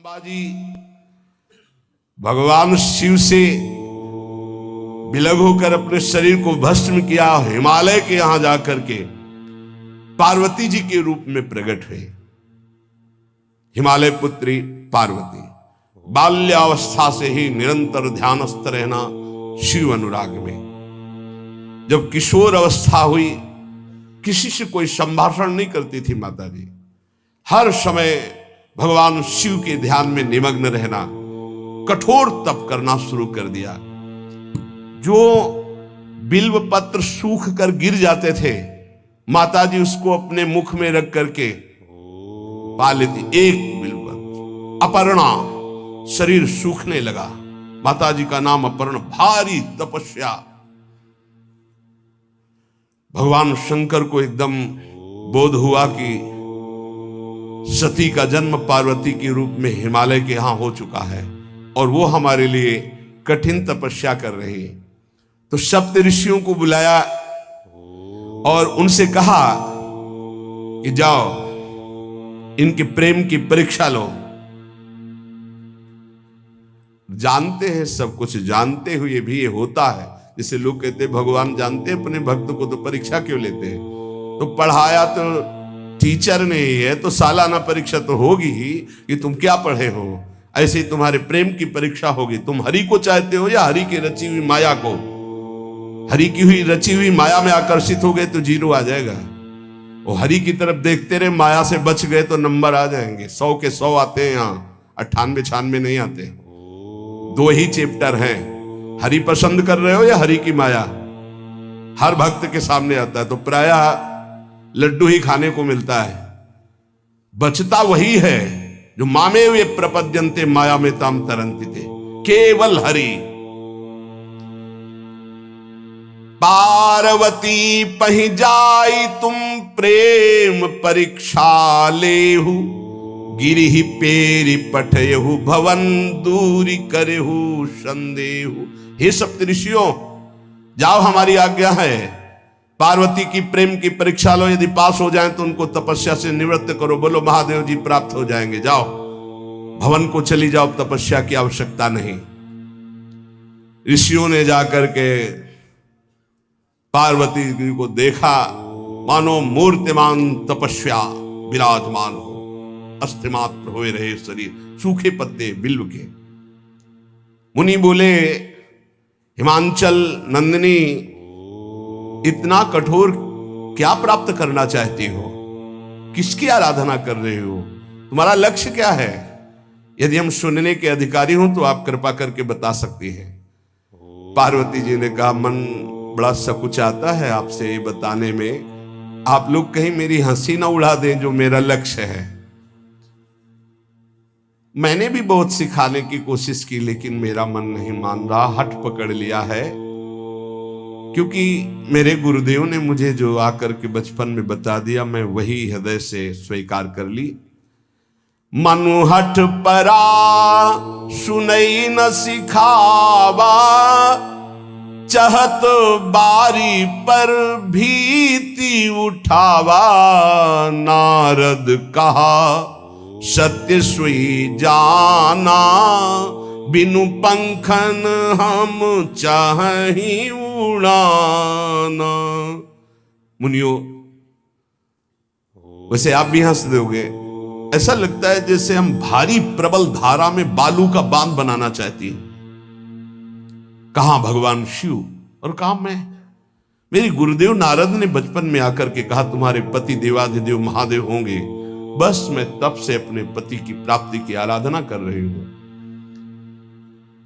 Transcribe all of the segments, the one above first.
अंबाजी भगवान शिव से विलग होकर अपने शरीर को भस्म किया, हिमालय के यहां जाकर के पार्वती जी के रूप में प्रकट हुए। हिमालय पुत्री पार्वती बाल्यावस्था से ही निरंतर ध्यानस्थ रहना शिव अनुराग में। जब किशोर अवस्था हुई, किसी से कोई संभाषण नहीं करती थी माता जी, हर समय भगवान शिव के ध्यान में निमग्न रहना, कठोर तप करना शुरू कर दिया। जो बिल्व पत्र सूख कर गिर जाते थे, माता जी उसको अपने मुख में रख करके पा लेती। एक बिल्व पत्र, अपर्णा, शरीर सूखने लगा। माता जी का नाम अपर्णा। भारी तपस्या। भगवान शंकर को एकदम बोध हुआ कि सती का जन्म पार्वती के रूप में हिमालय के यहां हो चुका है और वो हमारे लिए कठिन तपस्या कर रही है। तो सप्त ऋषियों को बुलाया और उनसे कहा कि जाओ इनके प्रेम की परीक्षा लो। जानते हैं, सब कुछ जानते हुए भी ये होता है। जैसे लोग कहते हैं भगवान जानते हैं अपने भक्त को, तो परीक्षा क्यों लेते हैं? तो पढ़ाया तो टीचर ने ही है, तो सालाना परीक्षा तो होगी ही कि तुम क्या पढ़े हो। ऐसे ही तुम्हारे प्रेम की परीक्षा होगी। तुम हरि को चाहते हो या हरि की रची हुई माया को? हरि की हुई रची हुई माया में आकर्षित हो गए तो जीरो आ जाएगा। वो हरि की तरफ देखते रहे, माया से बच गए तो नंबर आ जाएंगे। 100 के 100 आते हैं, यहाँ 98 96 नहीं आते। 2 ही चैप्टर हैं, हरि पसंद कर रहे हो या हरि की माया। हर भक्त के सामने आता है, तो प्रायः लड्डू ही खाने को मिलता है। बचता वही है जो मामे वे प्रपद्यन्ते माया में ताम तरंती थे, केवल हरि। पार्वती पहि जाई तुम प्रेम परीक्षा लेहु, गिरिहि पेरि पठयहु भवन दूरी करेहु संदेहु। हे सप्तऋषियों, जाओ, हमारी आज्ञा है। पार्वती की प्रेम की परीक्षा लो, यदि पास हो जाएं तो उनको तपस्या से निवृत्त करो। बोलो महादेव जी प्राप्त हो जाएंगे। जाओ भवन को चली जाओ, तपस्या की आवश्यकता नहीं। ऋषियों ने जाकर के पार्वती जी को देखा, मानो मूर्तिमान तपस्या विराजमान हो, अस्थिमात्र हुए रहे शरीर, सूखे पत्ते बिल्व के। मुनि बोले, हिमांचल नंदिनी, इतना कठोर क्या प्राप्त करना चाहती हो? किसकी आराधना कर रहे हो? तुम्हारा लक्ष्य क्या है? यदि हम सुनने के अधिकारी हों तो आप कृपा करके बता सकती हैं। पार्वती जी ने कहा, मन बड़ा सकुचाता है आपसे ये बताने में। आप लोग कहीं मेरी हंसी ना उड़ा दें जो मेरा लक्ष्य है। मैंने भी बहुत सिखाने की कोशिश की, लेकिन मेरा मन नहीं मान रहा, हठ पकड़ लिया है। क्योंकि मेरे गुरुदेव ने मुझे जो आकर के बचपन में बता दिया, मैं वही हृदय से स्वीकार कर ली। मनु हठ परा सुनई न सिखावा, चहत बारी पर भीति उठावा। नारद कहा सत्य सोई जाना, बिनु पंखन हम चाहि उड़ाना। मुनियो, वैसे आप भी हंस दोगे। ऐसा लगता है जैसे हम भारी प्रबल धारा में बालू का बांध बनाना चाहती हैं। कहां भगवान शिव और कहां मैं? मेरे गुरुदेव नारद ने बचपन में आकर के कहा, तुम्हारे पति देवाधिदेव महादेव होंगे। बस मैं तब से अपने पति की प्राप्ति की आराधना कर रही हूं।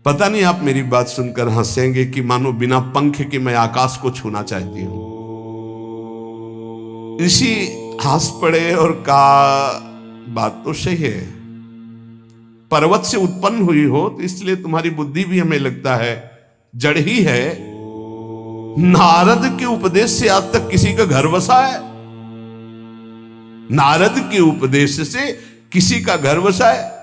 पता नहीं आप मेरी बात सुनकर हंसेंगे कि मानो बिना पंख के मैं आकाश को छूना चाहती हूं। ऋषि हंस पड़े और कहा, बात तो सही है। पर्वत से उत्पन्न हुई हो तो इसलिए तुम्हारी बुद्धि भी हमें लगता है जड़ ही है। नारद के उपदेश से आज तक किसी का घर बसा है? नारद के उपदेश से किसी का घर बसा है?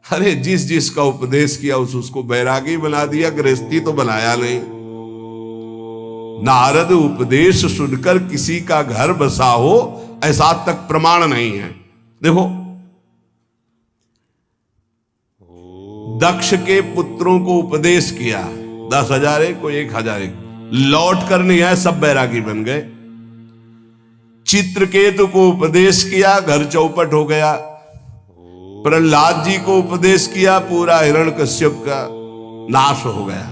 अरे जिस जिसका उपदेश किया उसको बैरागी बना दिया, गृहस्थी तो बनाया नहीं। नारद उपदेश सुनकर किसी का घर बसा हो, ऐसा तक प्रमाण नहीं है। देखो दक्ष के पुत्रों को उपदेश किया, 10,000 एक को 1,000 एक, लौट कर नहीं आए, सब बैरागी बन गए। चित्रकेतु को उपदेश किया, घर चौपट हो गया। प्रहलाद जी को उपदेश किया, पूरा हिरण्यकश्यप का नाश हो गया।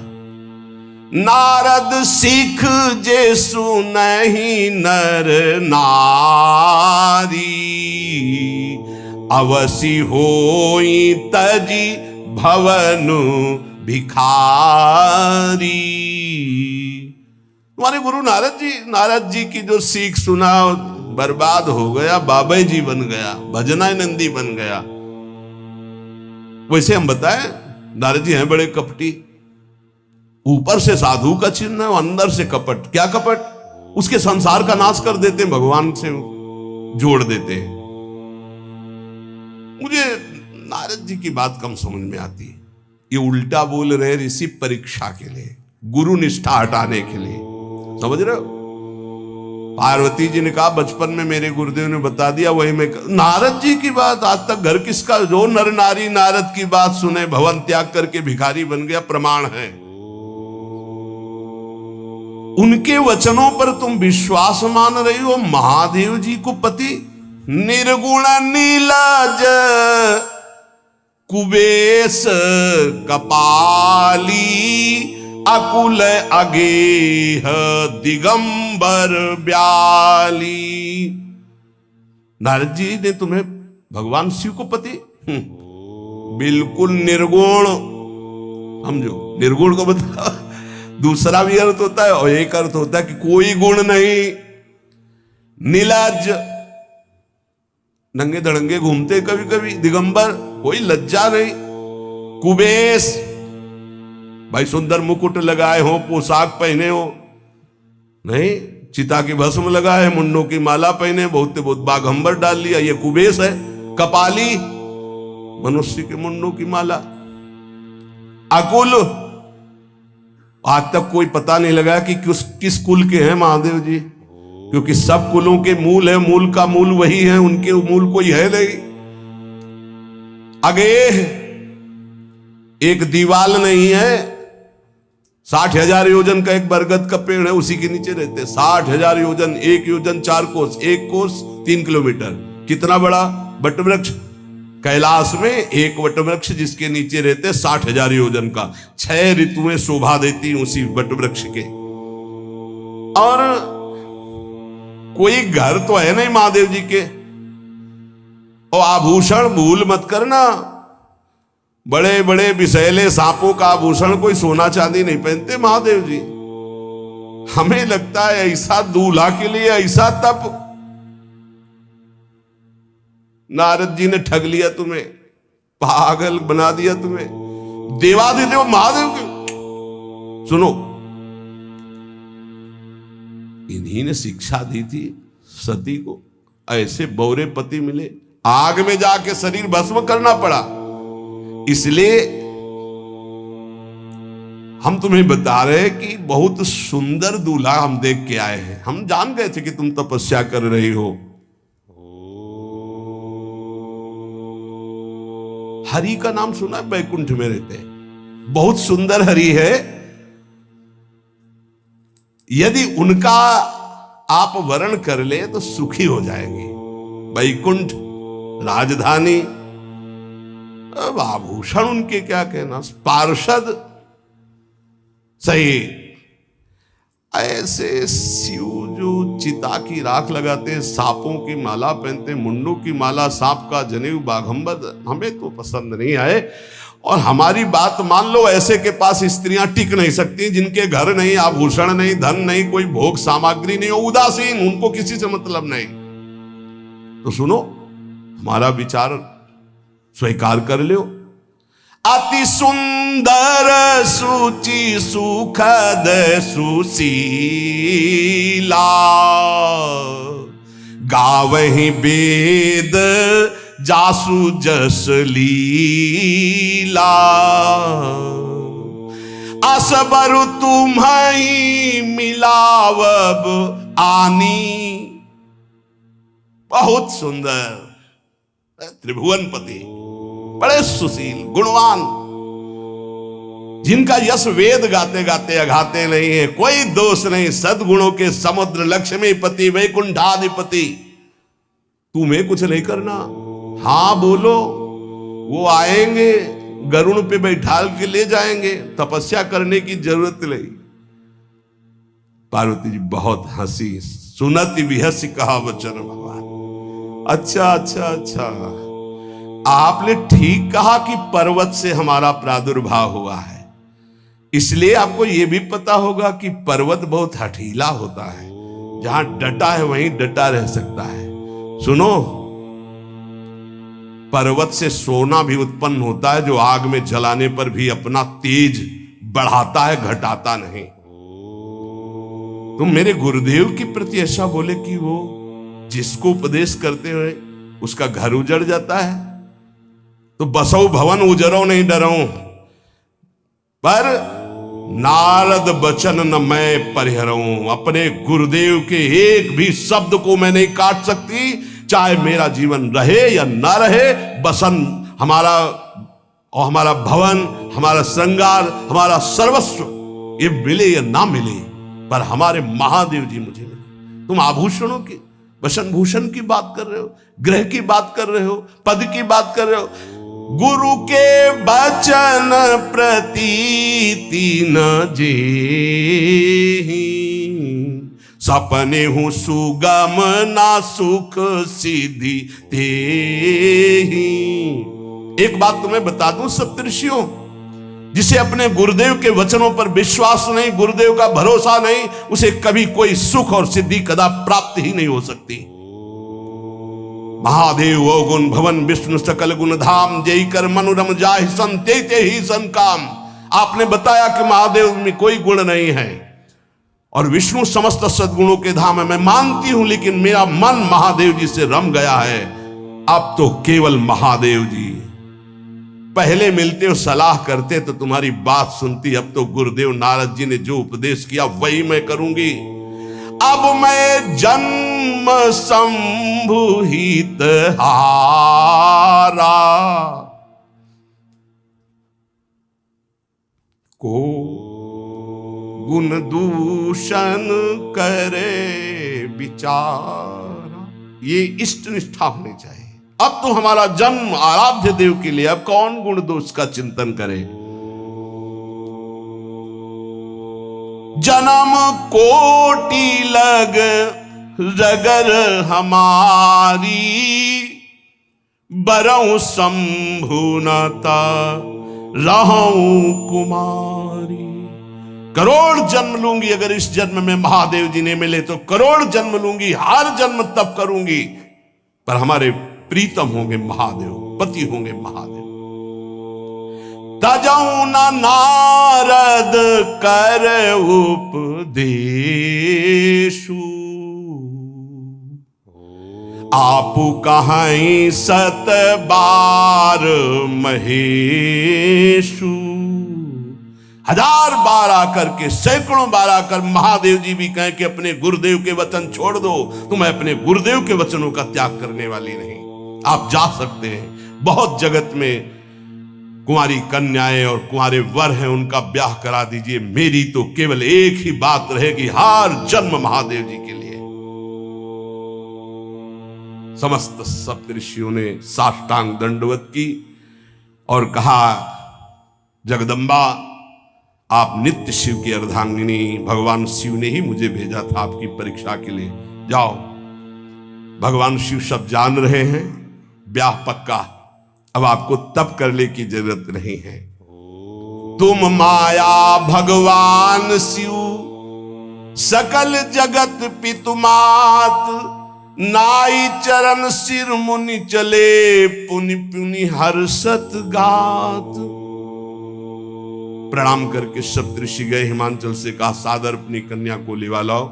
नारद सिख जे सुनहि नर नारी, अवसि होई तजी भवनु भिखारी। तुम्हारे गुरु नारद जी की जो सीख सुना बर्बाद हो गया, बाबा जी बन गया, भजनानंदी बन गया। वैसे हम बताएं, नारद जी हैं बड़े कपटी, ऊपर से साधु का चिन्ह है, अंदर से कपट। क्या कपट? उसके संसार का नाश कर देते हैं, भगवान से जोड़ देते हैं। मुझे नारद जी की बात कम समझ में आती है। ये उल्टा बोल रहे ऋषि परीक्षा के लिए, गुरु निष्ठा हटाने के लिए, समझ रहे हो? पार्वती जी ने कहा बचपन में मेरे गुरुदेव ने बता दिया, वही मैं। नारद जी की बात आज तक घर किसका? जो नर नारी नारद की बात सुने भवन त्याग करके भिखारी बन गया, प्रमाण है। उनके वचनों पर तुम विश्वास मान रही हो। महादेव जी को पति निर्गुण नीलाज कुबेश कपाली, अकुल अगेह दिगंबर ब्याली। नारद जी ने तुम्हें भगवान शिव को पति बिल्कुल निर्गुण समझो। निर्गुण को बता, दूसरा भी अर्थ होता है और एक अर्थ होता है कि कोई गुण नहीं। नीलाज, नंगे धड़ंगे घूमते कभी कभी। दिगंबर, कोई लज्जा नहीं। कुबेश, भाई सुंदर मुकुट लगाए हो, पोशाक पहने हो, नहीं, चिता की भस्म लगाए, मुंडों की माला पहने, बहुत बाघंबर डाल लिया, ये कुबेश है। कपाली, मनुष्य के मुंडों की माला। अकुल, आज तक कोई पता नहीं लगा कि किस कुल के हैं महादेव जी, क्योंकि सब कुलों के मूल है, मूल का मूल वही है, उनके मूल कोई है नहीं। आगे एक दीवाल नहीं है, 60,000 योजन का एक बरगद का पेड़ है, उसी के नीचे रहते। 60,000 योजन, 1 योजन 4 कोस, 1 कोस 3 किलोमीटर। कितना बड़ा वटवृक्ष? कैलाश में एक वटवृक्ष जिसके नीचे रहते 60,000 योजन का। 6 ऋतुएं शोभा देती उसी वटवृक्ष के। और कोई घर तो है नहीं महादेव जी के। और आभूषण भूल मत करना, बड़े बड़े विषैले सांपों का आभूषण कोई सोना चांदी नहीं पहनते महादेव जी। हमें लगता है ऐसा दूल्हा के लिए ऐसा तप। नारद जी ने ठग लिया तुम्हें, पागल बना दिया तुम्हें। देवादिदेव महादेव के सुनो, इन्हीं ने शिक्षा दी थी सती को। ऐसे बौरे पति मिले, आग में जाके शरीर भस्म करना पड़ा। इसलिए हम तुम्हें बता रहे हैं कि बहुत सुंदर दूल्हा हम देख के आए हैं। हम जान गए थे कि तुम तपस्या कर रही हो। हरि का नाम सुना है? बैकुंठ में रहते हैं, बहुत सुंदर हरि है। यदि उनका आप वर्ण कर ले तो सुखी हो जाएंगे। बैकुंठ राजधानी, अब आभूषण उनके क्या कहना, पार्षद सही। ऐसे शिव जो चिता की राख लगाते हैं, सांपों की माला पहनते, मुंडों की माला, सांप का जनेऊ, बाघंबर, हमें तो पसंद नहीं आए। और हमारी बात मान लो, ऐसे के पास स्त्रियां टिक नहीं सकती जिनके घर नहीं, आभूषण नहीं, धन नहीं, कोई भोग सामग्री नहीं, उदासीन, उनको किसी से मतलब नहीं। तो सुनो, हमारा विचार स्वीकार कर लो। अति सुंदर सुचि सुखद सुशीला, गावहि वेद जासु जस लीला। असबर तुम्हि मिलावब आनी। बहुत सुंदर त्रिभुवनपति, बड़े सुशील, गुणवान, जिनका यश वेद गाते गाते अघाते नहीं है, कोई दोष नहीं, सद्गुणों के समुद्र, लक्ष्मीपति वैकुंठाधिपति, तुम्हें कुछ नहीं करना। हां बोलो, वो आएंगे, गरुड़ पे बैठाल के ले जाएंगे, तपस्या करने की जरूरत नहीं। पार्वती जी बहुत हंसी, सुनती भी हंसी कहा वचन भगवान। अच्छा अच्छा अच्छा, आपने ठीक कहा कि पर्वत से हमारा प्रादुर्भाव हुआ है, इसलिए आपको यह भी पता होगा कि पर्वत बहुत हठीला होता है, जहां डटा है वहीं डटा रह सकता है। सुनो, पर्वत से सोना भी उत्पन्न होता है, जो आग में जलाने पर भी अपना तेज बढ़ाता है, घटाता नहीं। तुम मेरे गुरुदेव के प्रति ऐसा बोले कि वो जिसको उपदेश करते हुए उसका घर उजड़ जाता है, तो बसौ भवन उजरो नहीं डरो, पर नारद बचन न मैं परिहरऊं। अपने गुरुदेव के एक भी शब्द को मैं नहीं काट सकती, चाहे मेरा जीवन रहे या ना रहे। बसन हमारा और हमारा भवन, हमारा श्रृंगार, हमारा सर्वस्व, ये मिले या ना मिले, पर हमारे महादेव जी मुझे मिले। तुम आभूषणों की, वसन भूषण की बात कर रहे हो, ग्रह की बात कर रहे हो, पद की बात कर रहे हो। गुरु के बचन प्रतीति न जेहि, सपने हूं सुगम ना सुख सिद्धि तेहि। एक बात तुम्हें बता दूं सप्तऋषियों, जिसे अपने गुरुदेव के वचनों पर विश्वास नहीं, गुरुदेव का भरोसा नहीं, उसे कभी कोई सुख और सिद्धि कदा प्राप्त ही नहीं हो सकती। महादेव वो गुण भवन विष्णु सकल गुण धाम, जय कर मनुरम जाहि संते ते ही संकाम। आपने बताया कि महादेव में कोई गुण नहीं है और विष्णु समस्त सद्गुणों के धाम है, मैं मानती हूं, लेकिन मेरा मन महादेव जी से रम गया है। अब तो केवल महादेव जी, पहले मिलते हो सलाह करते तो तुम्हारी बात सुनती, अब तो गुरुदेव नारद जी ने जो उपदेश किया वही मैं करूंगी। अब मैं जन्म संभुहित हारा, को गुण दूषण करे विचारा। ये इष्ट निष्ठा होनी चाहिए। अब तो हमारा जन्म आराध्य देव के लिए, अब कौन गुण दोष का चिंतन करे। जन्म कोटि लग रगर हमारी, बरऊं शंभुनता रहूं कुमारी। करोड़ जन्म लूंगी, अगर इस जन्म में महादेव जी ने मिले तो करोड़ जन्म लूंगी, हर जन्म तप करूंगी, पर हमारे प्रीतम होंगे महादेव, पति होंगे महादेव। तजऊ न नारद कर उपदेशु, आपु कहीं सत बार महेशु। हजार बार आकर के, सैकड़ों बार आकर महादेव जी भी कहें कि अपने गुरुदेव के वचन छोड़ दो, तो मैं अपने गुरुदेव के वचनों का त्याग करने वाली नहीं। आप जा सकते हैं, बहुत जगत में कुंवारी कन्याएं और कुंवारे वर हैं, उनका ब्याह करा दीजिए। मेरी तो केवल एक ही बात रहेगी, हर जन्म महादेव जी के लिए। समस्त सप्तऋषियों ने साष्टांग दंडवत की और कहा, जगदम्बा आप नित्य शिव की अर्धांगिनी, भगवान शिव ने ही मुझे भेजा था आपकी परीक्षा के लिए। जाओ, भगवान शिव सब जान रहे हैं, ब्याह पक्का, अब आपको तप करने की जरूरत नहीं है। तुम माया भगवान शिव, सकल जगत पितुमात, नाई चरण सिर मुनि चले, पुनि पुनि हर्षत गात। प्रणाम करके सप्तऋषि गए, हिमांचल से कहा, सादर अपनी कन्या को लिवा लाओ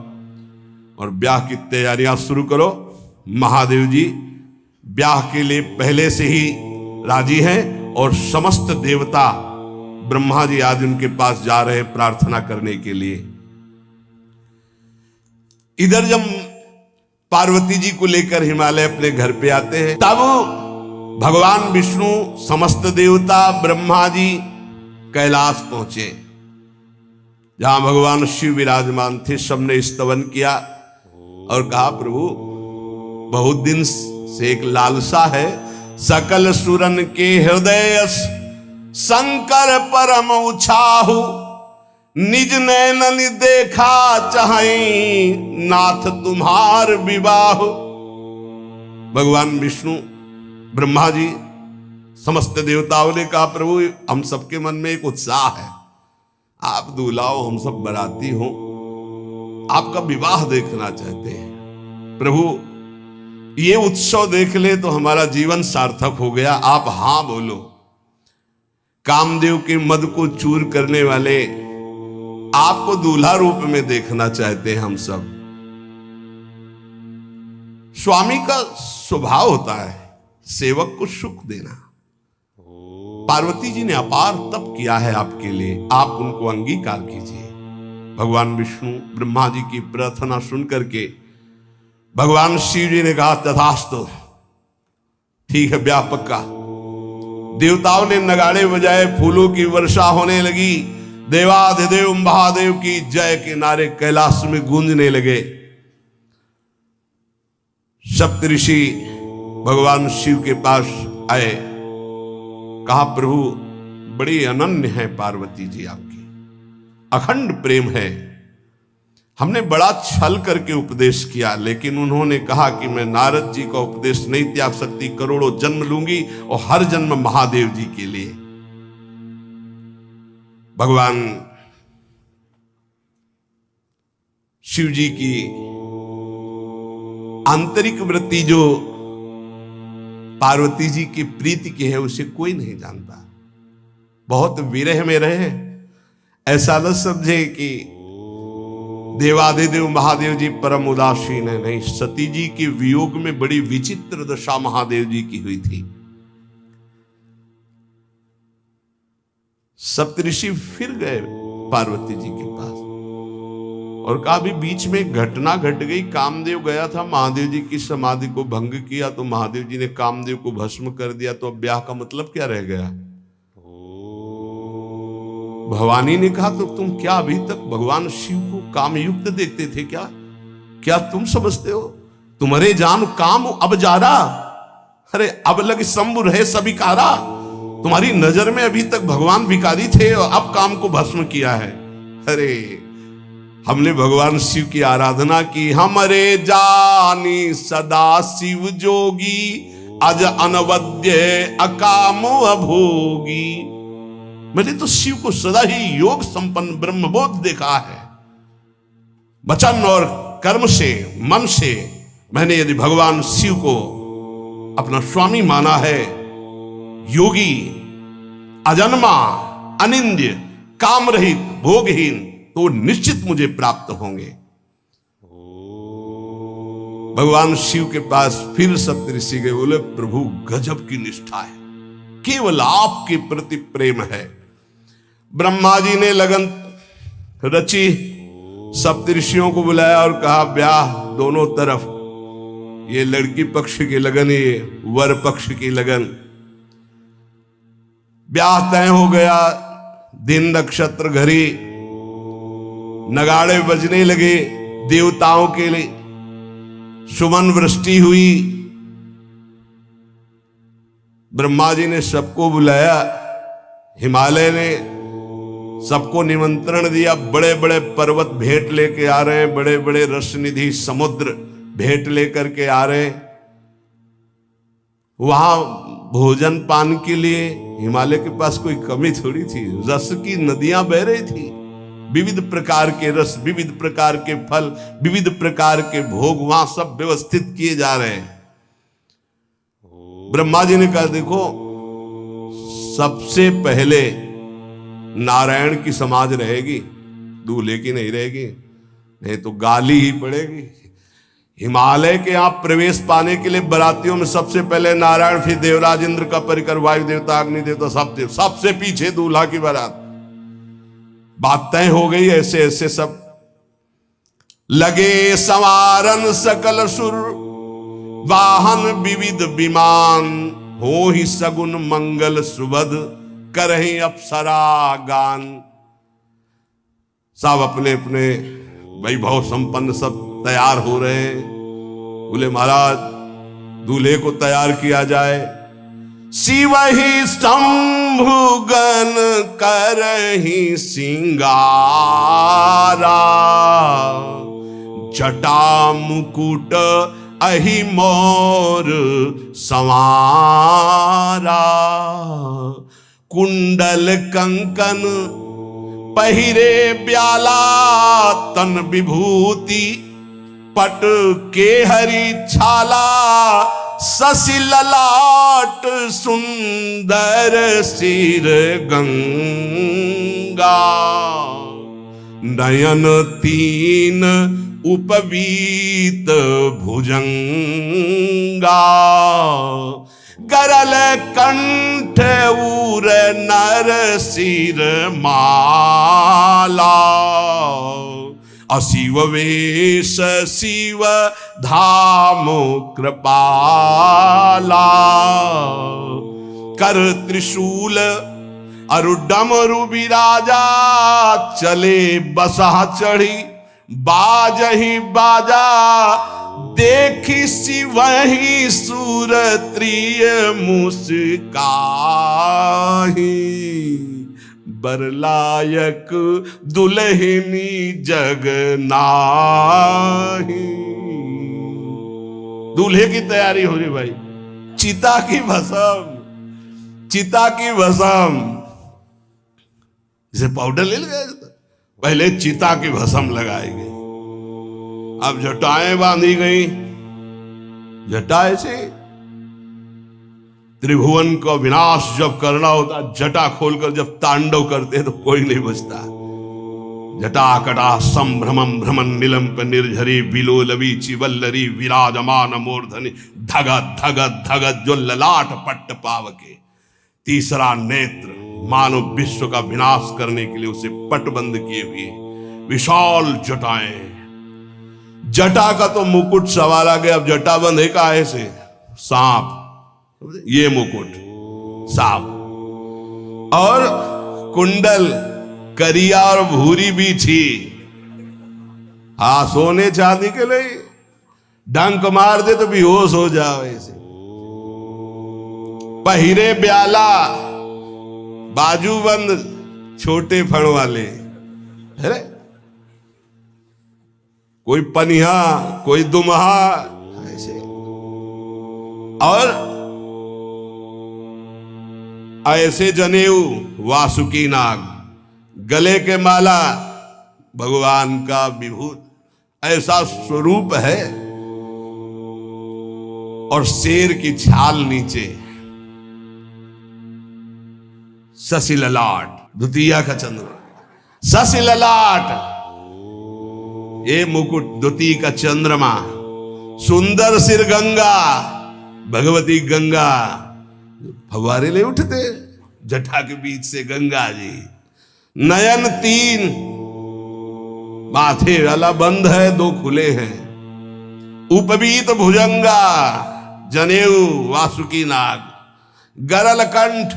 और ब्याह की तैयारियां शुरू करो। महादेव जी ब्याह के लिए पहले से ही राजी हैं और समस्त देवता ब्रह्मा जी आदि उनके पास जा रहे हैं प्रार्थना करने के लिए। इधर जब पार्वती जी को लेकर हिमालय अपने घर पे आते हैं, तब भगवान विष्णु, समस्त देवता, ब्रह्मा जी कैलाश पहुंचे, जहां भगवान शिव विराजमान थे। सबने स्तवन किया और कहा, प्रभु बहुत दिन से एक लालसा है, सकल सुरन के हृदय शंकर परम उछाहु, निज नैनन देखा चाहे नाथ तुम्हार विवाह। भगवान विष्णु, ब्रह्मा जी, समस्त देवताओं ने कहा, प्रभु हम सबके मन में एक उत्साह है, आप दुलाओ, हम सब बराती हो, आपका विवाह देखना चाहते हैं। प्रभु ये उत्सव देख ले तो हमारा जीवन सार्थक हो गया, आप हां बोलो। कामदेव के मद को चूर करने वाले आपको दूल्हा रूप में देखना चाहते हैं हम सब। स्वामी का स्वभाव होता है सेवक को सुख देना। पार्वती जी ने अपार तप किया है आपके लिए, आप उनको अंगीकार कीजिए। भगवान विष्णु ब्रह्मा जी की प्रार्थना सुन करके भगवान शिव जी ने कहा, तथास्तु, ठीक है, ब्याह पक्का। देवताओं ने नगाड़े बजाए, फूलों की वर्षा होने लगी, देवाधिदेव महादेव की जय के नारे कैलाश में गूंजने लगे। सप्तऋषि भगवान शिव के पास आए, कहा, प्रभु बड़ी अनन्य है पार्वती जी आपकी, अखंड प्रेम है। हमने बड़ा छल करके उपदेश किया, लेकिन उन्होंने कहा कि मैं नारद जी का उपदेश नहीं त्याग सकती, करोड़ों जन्म लूंगी और हर जन्म महादेव जी के लिए। भगवान शिव जी की आंतरिक वृत्ति जो पार्वती जी की प्रीति की है उसे कोई नहीं जानता। बहुत विरह में रहे, ऐसा न समझे कि देवाधिदेव महादेव जी परम उदासीन है, नहीं। सती जी के वियोग में बड़ी विचित्र दशा महादेव जी की हुई थी। सप्तऋषि फिर गए पार्वती जी के पास और कहा, अभी बीच में घटना घट गई, कामदेव गया था महादेव जी की समाधि को भंग किया, तो महादेव जी ने कामदेव को भस्म कर दिया, तो अब ब्याह का मतलब क्या रह गया। भवानी ने कहा, तो तुम क्या अभी तक भगवान शिव को कामयुक्त देखते थे क्या? क्या तुम समझते हो तुम्हारे जान काम अब जा रहा? अरे अब लग शंभु रहे सभिकारा। तुम्हारी नजर में अभी तक भगवान भिखारी थे और अब काम को भस्म किया है। अरे हमने भगवान शिव की आराधना की, हमारे जानी सदा शिव जोगी, अज अनवद्य अकाम अभोगी। मैंने तो शिव को सदा ही योग संपन्न ब्रह्मबोध देखा है। वचन और कर्म से, मन से मैंने यदि भगवान शिव को अपना स्वामी माना है, योगी, अजन्मा, अनिंद्य, काम रहित, भोगहीन, तो निश्चित मुझे प्राप्त होंगे। भगवान शिव के पास फिर सप्तऋषि गए, बोले, प्रभु गजब की निष्ठा है, केवल आपके प्रति प्रेम है। ब्रह्मा जी ने लगन रची, सप्तऋषियों को बुलाया और कहा, ब्याह दोनों तरफ, ये लड़की पक्ष की लगन, ये वर पक्ष की लगन। ब्याह तय हो गया, दिन नक्षत्र घड़ी, नगाड़े बजने लगे, देवताओं के लिए सुमन वृष्टि हुई। ब्रह्मा जी ने सबको बुलाया, हिमालय ने सबको निमंत्रण दिया, बड़े बड़े पर्वत भेंट लेके आ रहे हैं, बड़े बड़े रसनिधि समुद्र भेंट लेकर के आ रहे हैं। वहां भोजन पान के लिए हिमालय के पास कोई कमी थोड़ी थी, रस की नदियां बह रही थी, विविध प्रकार के रस, विविध प्रकार के फल, विविध प्रकार के भोग वहां सब व्यवस्थित किए जा रहे हैं। ब्रह्मा जी ने कहा, देखो सबसे पहले नारायण की समाज रहेगी, दूल्हे की नहीं रहेगी, नहीं तो गाली ही पड़ेगी। हिमालय के यहां प्रवेश पाने के लिए बरातियों में सबसे पहले नारायण, फिर देवराज इंद्र का परिकर, वायु देवता, अग्नि देवता, सब देव, सबसे पीछे दूल्हा की बारात। बात तय हो गई। ऐसे ऐसे सब लगे संवारन सकल सुर, वाहन विविध विमान, हो ही सगुन मंगल सुबद, करहीं अप्सरा गान। सब अपने अपने वैभव संपन्न सब तैयार हो रहे हैं। बोले महाराज दूल्हे को तैयार किया जाए। शिव ही शंभुगन करहीं सिंगारा, जटा मुकुट अहि मोर संवारा। कुंडल कंकन पहिरे ब्याला, तन विभूति पट के हरि छाला। शशि ललाट सुंदर सिर गंगा, नयन तीन उपवीत भुजंगा। गरल कंठ उर नर सिर माला। अशिव वेश शिव धाम कृपाला। कर त्रिशूल अरु डमरु विराजा, चले बसहा चढ़ी बाजही बाजा। देखी शिवहि सुरत्रिय मुस्काही, बरलायक दुल्हनी जग नाही। दूल्हे की तैयारी हो रही भाई। चिता की भस्म, चिता की भस्म, जैसे पाउडर ले गए पहले चिता की भस्म लगाई गई। अब जटाएं बांधी गई। जटा से त्रिभुवन का विनाश जब करना होता, जटा खोलकर जब तांडव करते तो कोई नहीं बचता। जटा कटा संभ्रमम भ्रमण निलंप निर्झरी, बिलोलवी चिवल्लरी विराजमान मूर्धनि। धगत धगत धगत जो ललाट पट्ट पावके। तीसरा नेत्र मानव विश्व का विनाश करने के लिए उसे पटबंद किए हुए विशाल जटाएं। जटा का तो मुकुट सवार आ गया। अब जटा बंध है का ऐसे सांप, ये मुकुट सांप। और कुंडल करिया और भूरी भी थी। हाँ, सोने चांदी के लिए डंक मार दे तो बेहोश हो जाओ ऐसे। पहिरे ब्याला, बाजूबंद छोटे फण वाले। अरे कोई पनिहा, कोई दुमहा ऐसे। और ऐसे जनेऊ वासुकी नाग, गले के माला भगवान का विभूत। ऐसा स्वरूप है। और शेर की छाल नीचे। शशि ललाट, द्वितीया का चंद्र। शशि ललाट, ये मुकुट द्वितीय का चंद्रमा। सुंदर सिर गंगा, भगवती गंगा। फव्वारे ले उठते जटा के बीच से गंगा जी। नयन तीन, माथे वाला बंद है, दो खुले हैं। उपवीत भुजंगा, जनेऊ वासुकी नाग। गरल कंठ,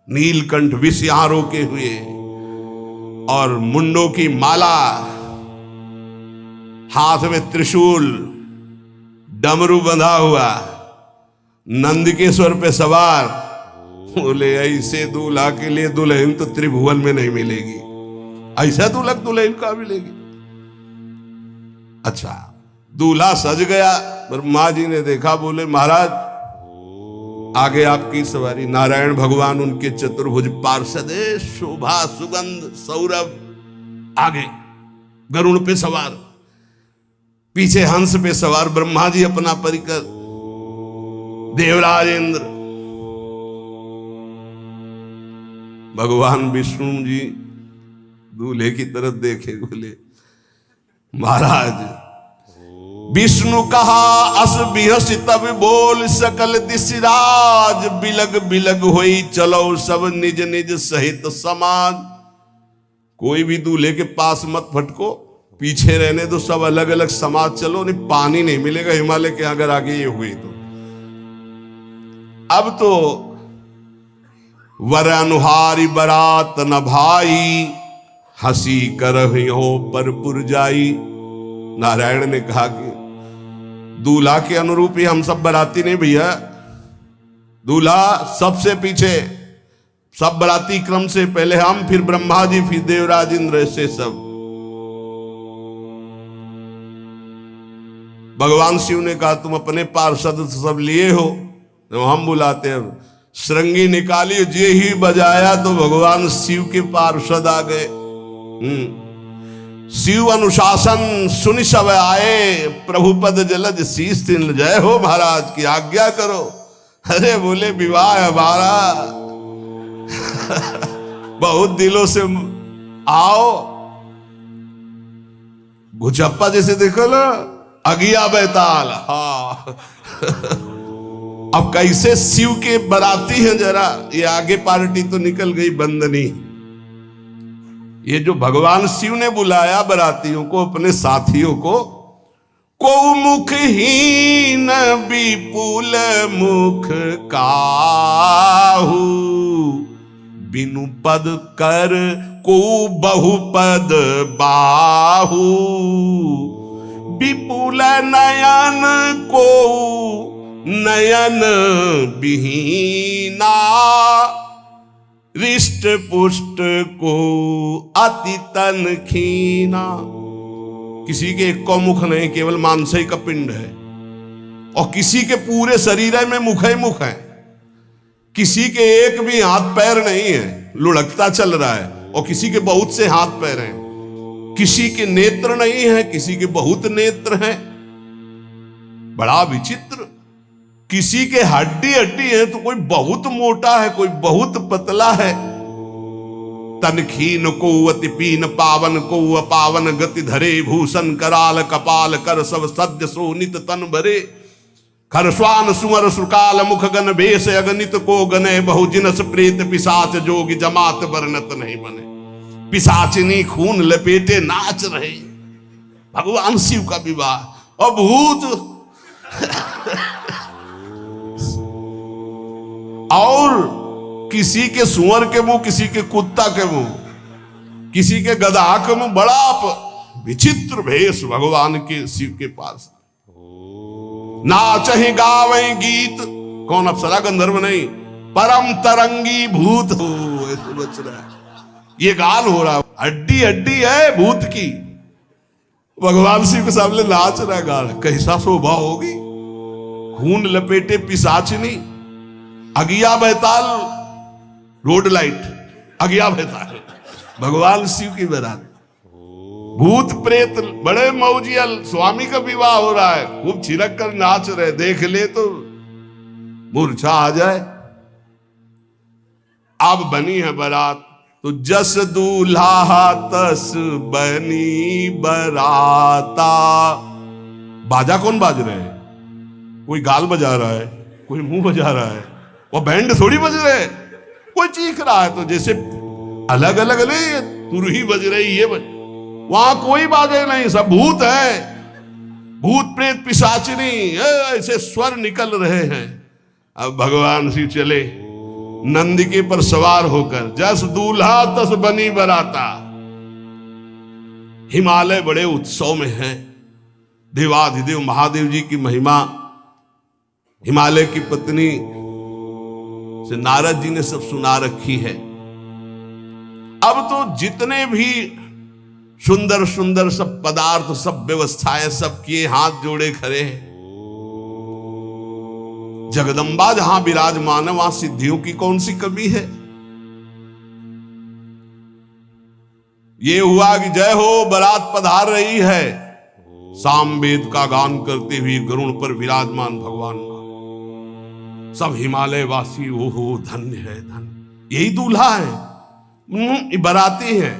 नीलकंठ विष यहां रोके हुए। और मुंडों की माला, हाथ में त्रिशूल, डमरू बंधा हुआ। नंदकेश्वर पे सवार। बोले ऐसे दूल्हा के लिए दुल्हन तो त्रिभुवन में नहीं मिलेगी। ऐसा दुल्हन दुल्हन का मिलेगी। अच्छा, दूल्हा सज गया। ब्रह्मा जी ने देखा, बोले महाराज आगे आपकी सवारी। नारायण भगवान उनके चतुर्भुज पार्षद, शोभा सुगंध सौरभ। आगे गरुड़ पे सवार, पीछे हंस पे सवार ब्रह्मा जी अपना परिकर। देवराज इंद्र, भगवान विष्णु जी दूल्हे की तरफ देखे। बोले महाराज विष्णु कहा अस बिहस तब बोल सकल दिशराज। बिलग बिलग होई चलो सब निज निज सहित समाज। कोई भी दूल्हे के पास मत फटको, पीछे रहने दो, सब अलग अलग समाज चलो। नहीं पानी नहीं मिलेगा हिमालय के अगर आगे ये हुई तो। अब तो वर अनुहारी बरात न भाई, हंसी करहियो पर पुरजाई। नारायण ने कहा कि दूल्हा के अनुरूप ही हम सब बराती नहीं भैया, दूल्हा सबसे पीछे, सब बराती क्रम से पहले हम, फिर ब्रह्मा जी, फिर देवराज इंद्र, ऐसे सब। भगवान शिव ने कहा तुम अपने पार्षद सब लिए हो, तो हम बुलाते हैं। श्रृंगी निकाली, जे ही बजाया तो भगवान शिव के पार्षद आ गए। शिव अनुशासन सुनि सब आए, प्रभुपद जलज शीस तिन जय हो महाराज की आज्ञा करो। अरे बोले विवाह हमारा बहुत दिलों से आओ। गुचप्पा जैसे देखो ना, अगिया बैताल। हाँ अब कैसे शिव के बराती हैं, जरा ये आगे पार्टी तो निकल गई बंदनी। ये जो भगवान शिव ने बुलाया बरातियों को, अपने साथियों को मुखहीन विपुल मुख काहू, बिनु पद कर को बहुपद बाहू, विपुल नयन को नयन विहीना, रिष्ट पुष्ट को अति तन खीना। किसी के एक को मुख नहीं, केवल मांस का पिंड है, और किसी के पूरे शरीर में मुख ही मुख है। किसी के एक भी हाथ पैर नहीं है, लुढ़कता चल रहा है, और किसी के बहुत से हाथ पैर हैं। किसी के नेत्र नहीं है, किसी के बहुत नेत्र हैं। बड़ा विचित्र। किसी के हड्डी हड्डी है तो कोई बहुत मोटा है, कोई बहुत पतला है। तनखीन को अति पीन, पावन को अपावन, गति धरे भूषण कराल, कपाल कर सब सद्य सोनित तन भरे। खरस्वान सुमर सुकाल, मुख गन भेष अगणित को गने, बहु जिनस प्रेत पिशाच जोगी, जमात वर्णत नहीं बने। पिशाचिनी खून लपेटे नाच रहे, भगवान शिव का विवाह। और भूत और किसी के सुअर के मुंह, किसी के कुत्ता के मुंह, किसी के गधा के मुंह। बड़ा विचित्र भेष भगवान के शिव के पास। नाचहि गावै गीत, कौन अप्सरा गंधर्व नहीं, परम तरंगी भूत हो, ऐसे बच रहा है। ये गान हो रहा, हड्डी हड्डी है भूत की। भगवान शिव के सामने नाच रहा है, गा रहा। कैसा शोभा होगी। खून लपेटे पिशाचिनी, अगिया बैताल, रोड लाइट, अगिया बैताल, भगवान शिव की बारात। भूत प्रेत बड़े मौजियल, स्वामी का विवाह हो रहा है, खूब छिड़क कर नाच रहे, देख ले तो मूर्छा आ जाए। अब बनी है बारात, तो जस दूल्हा तस बनी बराता। बाजा कौन बाज रहे हैं? कोई गाल बजा रहा है, कोई मुंह बजा रहा है, वो बैंड थोड़ी बज रहे। कोई चीख रहा है तो जैसे अलग अलग नहीं, तुरही बज रही, ये बज। वहां कोई बाजे नहीं, सब भूत है, भूत प्रेत पिशाचिनी, ऐसे स्वर निकल रहे हैं। अब भगवान शिव चले नंदिके पर सवार होकर, जस दूल्हा तस बनी बराता। हिमालय बड़े उत्सव में है। देवाधिदेव महादेव जी की महिमा हिमालय की पत्नी से नारद जी ने सब सुना रखी है। अब तो जितने भी सुंदर सुंदर सब पदार्थ, सब व्यवस्थाएं, सब किए, हाथ जोड़े खड़े हैं। जगदम्बा जहां विराजमान है, वहां सिद्धियों की कौन सी कमी है। ये हुआ कि जय हो बारात पधार रही है, सामवेद का गान करते हुए गरुड़ पर विराजमान भगवान का। सब हिमालय वासी ओहो धन्य है, धन्य। यही दूल्हा है, बाराती है।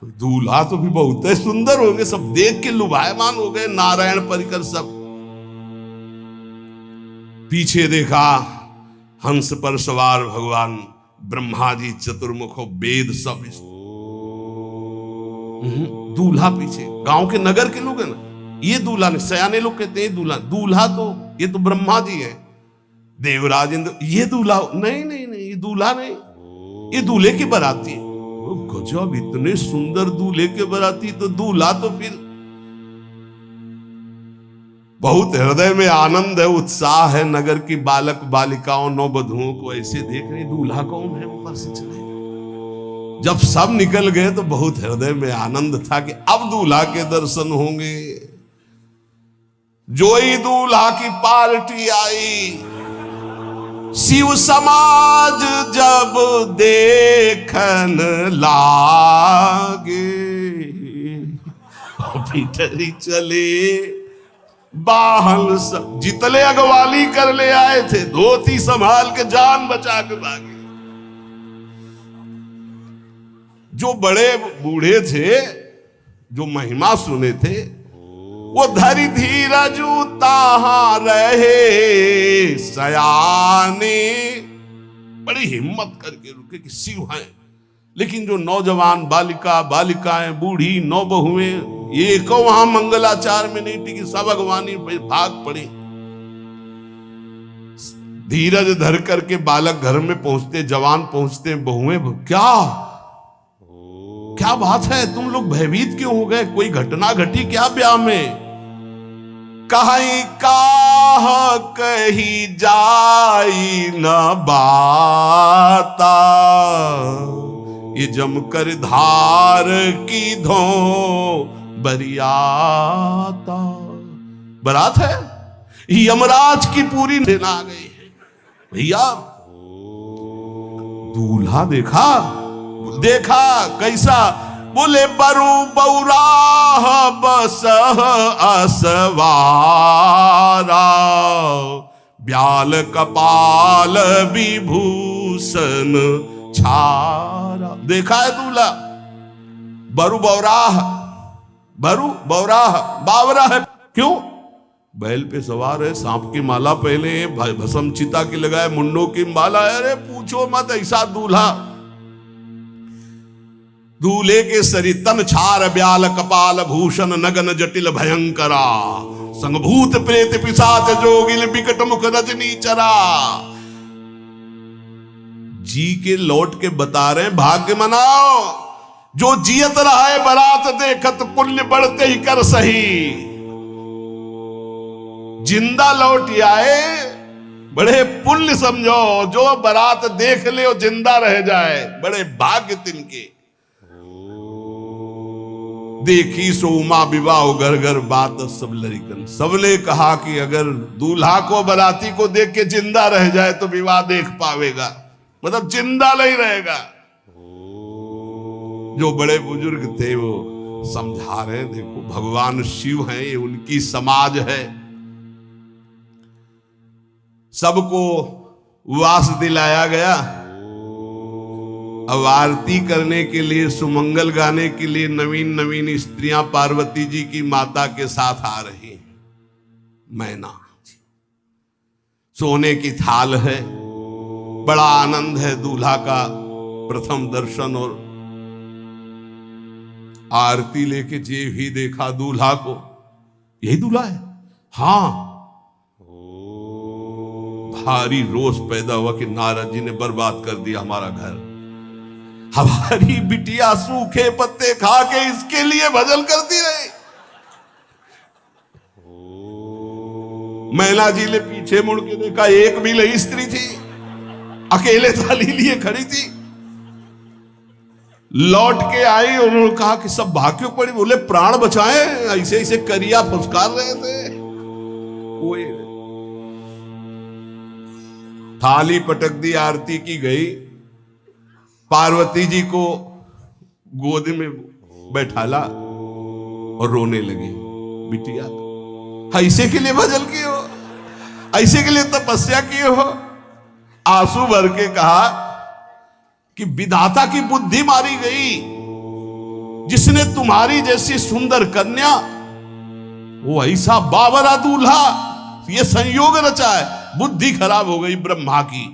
दूल्हा तो भी बहुत सुंदर होंगे, सब देख के लुभायमान हो गए। नारायण परिकर सब। पीछे देखा हंस पर सवार भगवान ब्रह्मा जी, चतुर्मुख, वेद सब। दूल्हा पीछे, गांव के नगर के लोग है ना, ये दूल्हा नहीं, सयाने लोग कहते हैं दूल्हा। दूल्हा तो ये तो ब्रह्मा जी है, देवराज इंद्र, ये दूल्हा? नहीं नहीं नहीं, ये दूल्हा नहीं, ये दूल्हे की बाराती है। गजब, इतने सुंदर दूल्हे के बाराती, तो दूल्हा तो फिर बहुत हृदय में आनंद है, उत्साह है। नगर की बालक बालिकाओं नौवधुओं को ऐसे देख रहे, दूल्हा कौन है, ऊपर से चले। जब सब निकल गए तो बहुत हृदय में आनंद था कि अब दूल्हा के दर्शन होंगे। जोई दूल्हा की पार्टी आई, शिव समाज जब देखन लागे, भीतरी चले बाहन सब, जितले अगवाली कर ले आए थे, धोती संभाल के जान बचा के भागे। जो बड़े बूढ़े थे, जो महिमा सुने थे, वो धरी धीरज ताहा रहे सयाने, बड़ी हिम्मत करके रुके कि शिव हैं। लेकिन जो नौजवान बालिकाएं, बूढ़ी नौबहुएं, ये को वहां मंगलाचार में नहीं टिकी, सब अगवानी भाग पड़ी। धीरज धर करके बालक घर में पहुंचते, जवान पहुंचते, बहुएं, क्या बात है, तुम लोग भयभीत क्यों हो गए? कोई घटना घटी क्या ब्याह में? कहीं काह कही जाई न बाता, ये जमकर धार की धो बरियाता। बारात है, यमराज की पूरी सेना आ गई है। भैया दूल्हा देखा कैसा? बोले बरु बौराह बसह असवारा, ब्याल कपाल विभूषण छारा। देखा है दूल्हा? बरु बौराह बावरा है। क्यों? बैल पे सवार है, सांप की माला पहले, भस्म चिता की लगाए, मुंडों की माला। अरे पूछो मत, ऐसा दूल्हा। दूल्हे के शरीर तन छार ब्याल कपाल भूषण नगन जटिल भयंकरा, संगभूत प्रेत पिशाच जोगिल विकट मुख रजनी चरा। जी के लौट के बता रहे, भाग्य मनाओ, जो जियत रहा है बारात देखत, पुण्य बढ़ते ही कर सही। जिंदा लौट आए, बड़े पुण्य समझो। जो बारात देख ले और जिंदा रह जाए, बड़े भाग्य तिनके। देखी सो उमा विवाह घर घर बात सब लड़कन। सबने कहा कि अगर दूल्हा को बाराती को देख के जिंदा रह जाए तो विवाह देख पावेगा, मतलब जिंदा नहीं रहेगा। जो बड़े बुजुर्ग थे वो समझा रहे, देखो भगवान शिव हैं, ये उनकी समाज है। सबको वास दिलाया गया। अब आरती करने के लिए, सुमंगल गाने के लिए नवीन नवीन स्त्रियां पार्वती जी की माता के साथ आ रही हैं। मैना सोने की थाल है, बड़ा आनंद है। दूल्हा का प्रथम दर्शन और आरती लेके जे भी देखा दूल्हा को, यही दूल्हा है। हाँ, भारी रोष पैदा हुआ कि नारद जी ने बर्बाद कर दिया हमारा घर। हमारी बिटिया सूखे पत्ते खा के इसके लिए भजन करती रही। मैना जी ने पीछे मुड़ के देखा, एक भी नहीं स्त्री थी, अकेले थाली लिए खड़ी थी। लौट के आई, उन्होंने कहा कि सब भाग क्यों पड़ी? बोले प्राण बचाए, ऐसे ऐसे करिया फुसकार रहे थे। कोई थाली पटक दी, आरती की गई। पार्वती जी को गोद में बैठाला और रोने लगी। बिटिया ऐसे के लिए भजन किए हो, ऐसे के लिए तपस्या किए हो? आंसू भर के कहा कि विधाता की बुद्धि मारी गई। जिसने तुम्हारी जैसी सुंदर कन्या, वो ऐसा बावरा दूल्हा, ये संयोग रचा है। बुद्धि खराब हो गई ब्रह्मा की।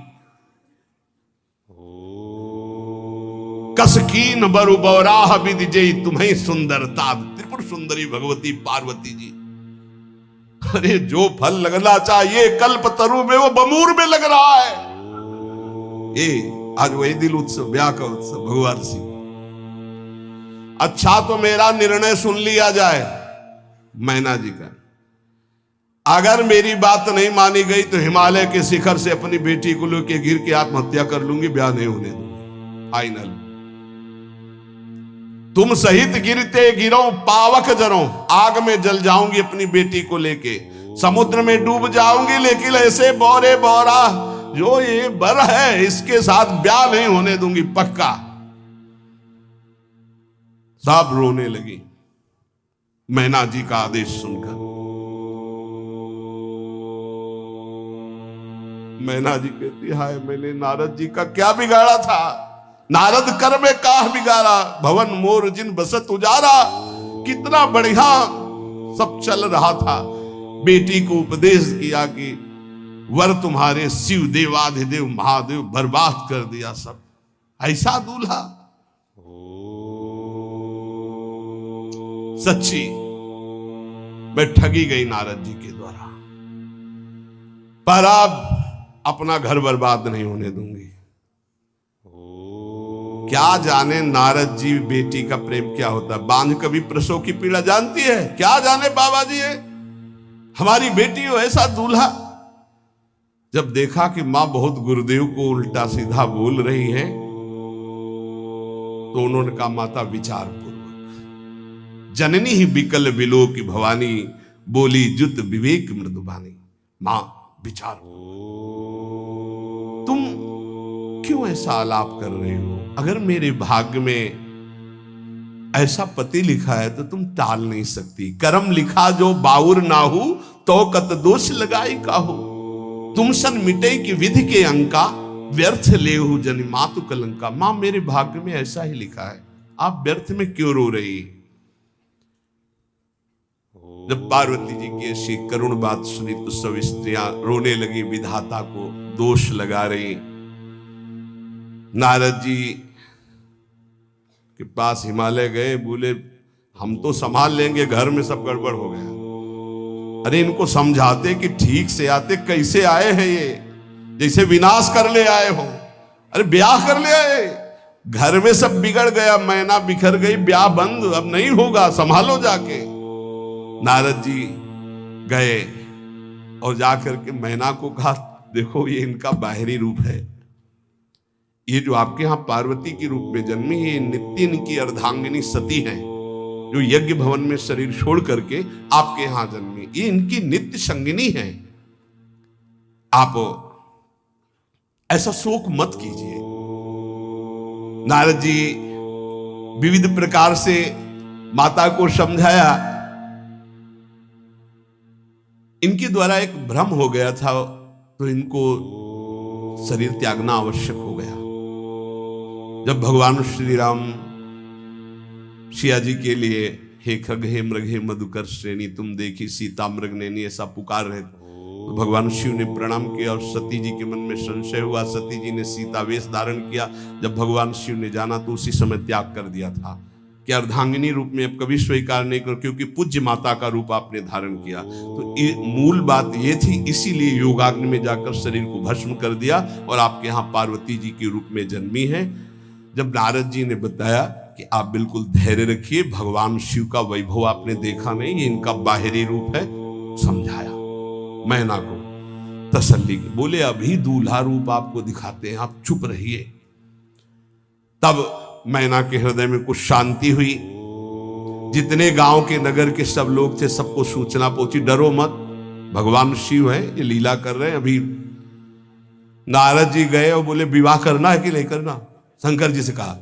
कसकीन बरु बौराह विधि जय तुम्हें सुंदरता। त्रिपुर सुंदरी भगवती पार्वती जी अरे जो फल लगना चाहिए कल्पतरु में वो बमूर में लग रहा है। ये आज वही दिल उत्सव, ब्याह का उत्सव भगवान सिंह। अच्छा तो मेरा निर्णय सुन लिया जाए मैना जी का, अगर मेरी बात नहीं मानी गई तो हिमालय के शिखर से अपनी बेटी को लेकर गिर के आत्महत्या कर लूंगी, ब्याह नहीं होने दूंगी। फाइनल। तुम सहित गिरते गिरो पावक जरो, आग में जल जाऊंगी अपनी बेटी को लेके, समुद्र में डूब जाऊंगी, लेकिन ऐसे बोरे बोरा जो ये बर है इसके साथ ब्याह नहीं होने दूंगी, पक्का। सब रोने लगी मैना जी का आदेश सुनकर। मैना जी कहती, हाय मैंने नारद जी का क्या बिगाड़ा था, नारद कर में काह बिगाड़ा, भवन मोर जिन बसत उजारा। कितना बढ़िया सब चल रहा था, बेटी को उपदेश किया कि वर तुम्हारे शिव देवाधिदेव महादेव, बर्बाद कर दिया सब। ऐसा दूल्हा, सच्ची मैं ठगी गई नारद जी के द्वारा, पर अब अपना घर बर्बाद नहीं होने दूंगी। क्या जाने नारद जी बेटी का प्रेम क्या होता है, बांझ कभी प्रसव की पीड़ा जानती है, क्या जाने बाबा जी है हमारी बेटी हो ऐसा दूल्हा। जब देखा कि मां बहुत गुरुदेव को उल्टा सीधा बोल रही है तो उन्होंने कहा, माता विचार पूर्वक, जननी ही बिकल बिलो की भवानी, बोली जुत विवेक मृदुबानी। मां विचार, तुम क्यों ऐसा आलाप कर रहे हो, अगर मेरे भाग्य में ऐसा पति लिखा है तो तुम टाल नहीं सकती। कर्म लिखा जो बाउर नाहू, तो कत दोष लगाई काहू। तुम सन मिटे की विधि के अंका, व्यर्थ लेहू जनि मातु कलंका। मां मेरे भाग्य में ऐसा ही लिखा है, आप व्यर्थ में क्यों रो रही। जब पार्वती जी की ऐसी करुण बात सुनी तो सब स्त्रियां रोने लगी, विधाता को दोष लगा रही। नारद जी के पास हिमालय गए, बोले हम तो संभाल लेंगे, घर में सब गड़बड़ हो गया। अरे इनको समझाते कि ठीक से आते, कैसे आए हैं ये, जैसे विनाश कर ले आए हो। अरे ब्याह कर ले आए, घर में सब बिगड़ गया, मैना बिखर गई, ब्याह बंद, अब नहीं होगा, संभालो जाके। नारद जी गए और जाकर के मैना को कहा, देखो ये इनका बाहरी रूप है, ये जो आपके यहां पार्वती के रूप में जन्मी, ये नित्य इनकी अर्धांगिनी सती है, जो यज्ञ भवन में शरीर छोड़ करके आपके यहां जन्मी, ये इनकी नित्य संगिनी है। आप ऐसा शोक मत कीजिए। नारद जी विविध प्रकार से माता को समझाया। इनके द्वारा एक भ्रम हो गया था तो इनको शरीर त्यागना आवश्यक हो गया। जब भगवान श्री राम सिया जी के लिए हे खग हे मृग हे मधुकर श्रेणी तुम देखी सीता मृग नैनी ऐसा पुकार रहे तो भगवान शिव ने प्रणाम किया और सती जी के मन में संशय हुआ। सती जी ने सीता वेश धारण किया। जब भगवान शिव ने जाना तो उसी समय त्याग कर दिया था कि अर्धांगिनी रूप में अब कभी स्वीकार नहीं करो, क्योंकि पूज्य माता का रूप आपने धारण किया। तो मूल बात ये थी, इसीलिए योगाग्नि में जाकर शरीर को भस्म कर दिया और आपके यहाँ पार्वती जी के रूप में जन्मी है। जब नारद जी ने बताया कि आप बिल्कुल धैर्य रखिए, भगवान शिव का वैभव आपने देखा नहीं, ये इनका बाहरी रूप है, समझाया मैना को तसल्ली की। बोले अभी दूल्हा रूप आपको दिखाते हैं, आप चुप रहिए। तब मैना के हृदय में कुछ शांति हुई। जितने गांव के नगर के सब लोग थे सबको सूचना पहुंची, डरो मत, भगवान शिव है, ये लीला कर रहे हैं। अभी नारद जी गए और बोले विवाह करना है कि नहीं करना, शंकर जी से कहा।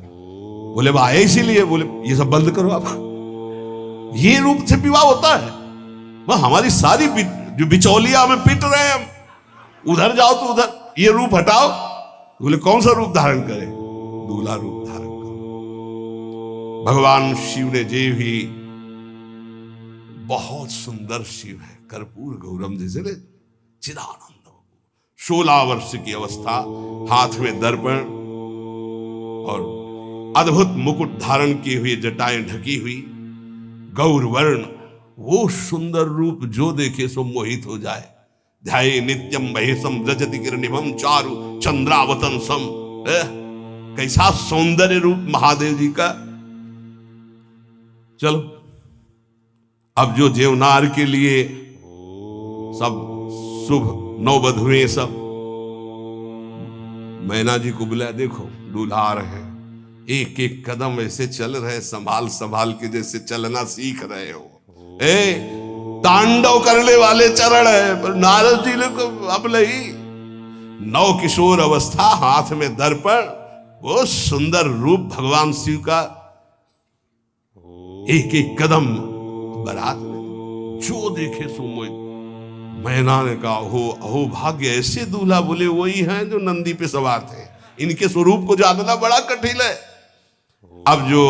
बोले आए इसीलिए, बोले ये सब बंद करो आप, ये रूप से विवाह होता है, वह हमारी सारी जो बिचौलिया हमें पीट रहे हैं, हम उधर जाओ तो उधर, ये रूप हटाओ। बोले कौन सा रूप धारण करें, दूल्हा रूप धारण करो। भगवान शिव ने जे भी, बहुत सुंदर शिव है, कर्पूर गौरम जैसे चिदानंद, 16 वर्ष की अवस्था, हाथ में दर्पण और अद्भुत मुकुट धारण किए हुए, जटाएं ढकी हुई, गौर वर्ण, वो सुंदर रूप जो देखे सो मोहित हो जाए। ध्याये नित्यम महेशम रजति किरणिमं चारु चंद्रावतन सम। कैसा सौंदर्य रूप महादेव जी का। चलो अब जो जेवनार के लिए सब शुभ नववधुएं सब मैना जी को बुलाया। देखो दूल्हा आ रहे हैं, एक एक कदम ऐसे चल रहे, संभाल संभाल के जैसे चलना सीख रहे हो। तांडव करने वाले चरण है, पर नारद जी ने को अब नहीं। नव किशोर अवस्था, हाथ में दर्पण, वो सुंदर रूप भगवान शिव का। एक एक कदम बारात में जो देखे सो मोहित। मैना ने कहा हो अहो भाग्य, ऐसे दूल्हा बोले वही हैं जो नंदी पे सवार थे। इनके स्वरूप को जानना बड़ा कठिन है। अब जो